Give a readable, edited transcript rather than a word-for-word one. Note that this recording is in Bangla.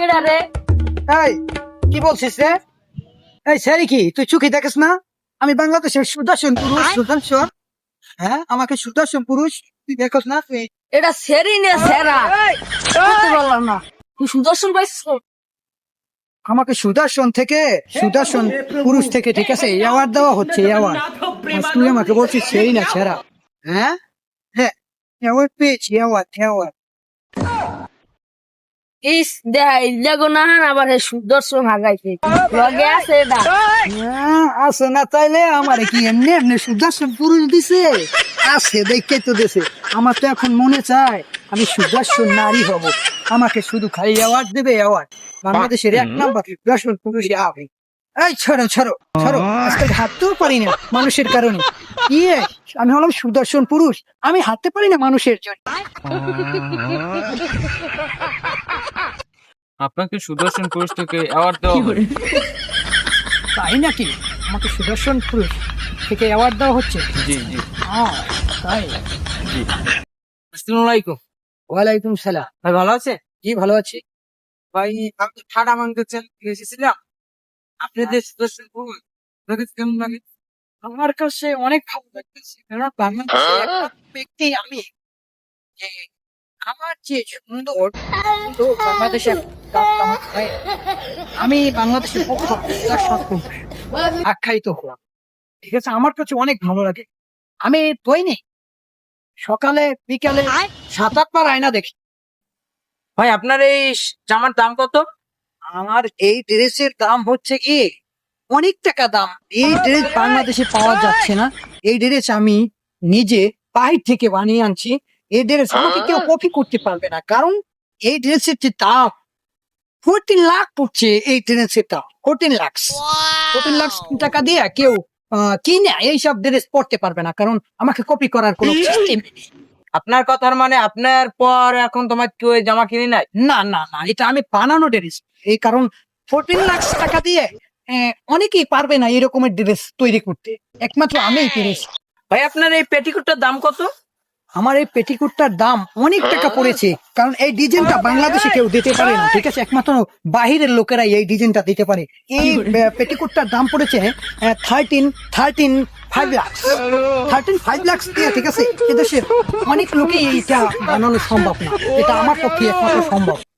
কেডা রে? এই কি বলছিস রে? এই স্যারি কি তুই চোখে দেখিস না? আমি বাংলাদেশের সুদর্শন পুরুষ সুদর্শন। হ্যাঁ, আমাকে সুদর্শন পুরুষ তুই দেখছ না? তুই এটা সেরি না সেরা? বুঝতে পারলাম না। তুই সুদর্শন পাইছিস? আমাকে সুদর্শন পুরুষ থেকে, ঠিক আছে, অ্যাওয়ার্ড দেওয়া হচ্ছে, অ্যাওয়ার্ড। তুই আমাকে বলছিস সেই না সেরা? হ্যাঁ হ্যাঁ, অ্যাওয়ার্ড পেয়েছি, অ্যাওয়ার্ড। ইস দেখ ইল্লাগো না আবার এই সুদর্শন হাগাইছে লগে আছে এটা। আছে না তাইলে আমার কি এমনি এমনি সুদর্শন পুরুষ দিছে? আছে দেখে তো দিছে। আমার তো এখন মনে চায় আমি সুদর্শন নারী হব। আমাকে শুধু খালি অ্যাওয়ার্ড দেবে, অ্যাওয়ার্ড। বাংলাদেশের 1 নাম্বার সুদর্শন পুরুষ হবে। এই ছাড়ো আজকে হাঁটতেও পারি না মানুষের কারণে। ইয়ে, আমি হলাম সুদর্শন পুরুষ, আমি হাঁটতে পারি না মানুষের জন্য। আপনাকে সুদর্শন পুরুষ থেকে অ্যাওয়ার্ড দেওয়া হবে। তাই নাকি? আমাকে সুদর্শন পুরুষ থেকে অ্যাওয়ার্ড দেওয়া হচ্ছে? জি জি তাই? জি। আসসালামু আলাইকুম। ওয়ালাইকুম সালাম। ভাই ভালো আছে? জি, ভালো আছি। ভাই আপনি ঠাডা মাংতেছেন এসেছিলাম। আপনি দেশ সুদর্শন পুরুষ আপনাকে কেমন লাগে? আমার কাছে অনেক ভালো লাগতেছে, কারণ বাংলাদেশে একটা ব্যক্তি আমি, যে আমার যে সুন্দর সুন্দর বাংলাদেশের আমি বাংলাদেশের পক্ষ আখ্যায়িত হলাম, ঠিক আছে? আমার কাছে অনেক ভালো লাগে। আমি দৈনিক সকালে বিকালে 7-8 বার আয়না দেখি। ভাই আপনার এই জামার দাম কত? আমার এই ড্রেসের দাম হচ্ছে কি অনেক টাকা দাম। এই ড্রেস বাংলাদেশে পাওয়া যাচ্ছে না। এই ড্রেস আমি নিজে বাহির থেকে বানিয়ে আনছি। এই ড্রেস আমাকে কেউ কপি করতে পারবে না, কারণ এই ড্রেসের যে দাম 14 লাখ পড়ছে। এই ড্রেসের দাম 14 লাখ টাকা দিয়ে কেউ কিনে এইসব ড্রেস পড়তে পারবে না, কারণ আমাকে কপি করার কোনো সিস্টেম নেই। আপনার কথার মানে আপনার পর এখন তোমার কেউ এই জামা কিনে নাই? না, এটা আমি বানানো ড্রেস। এই কারণ 14 লাখ টাকা দিয়ে অনেকেই পারবে না এরকমের ড্রেস তৈরি করতে, একমাত্র আমিই পেরেছি। ভাই আপনার এই পেটিকোটটার দাম কত? আমার এই পেটিকুটটার দাম অনেক টাকা পড়েছে, কারণ এই ডিজাইনটা বাংলাদেশে কেউ দিতে পারে না, ঠিক আছে? একমাত্র বাহিরের লোকেরাই এই ডিজাইনটা দিতে পারে। এই পেটিকুটটার দাম পড়েছে 13.5 লাখ। 13.5 লাখ দিয়ে, ঠিক আছে? এদেশের অনেক লোকেই এইটা বানানো সম্ভব না, এটা আমার পক্ষে একমাত্র সম্ভব।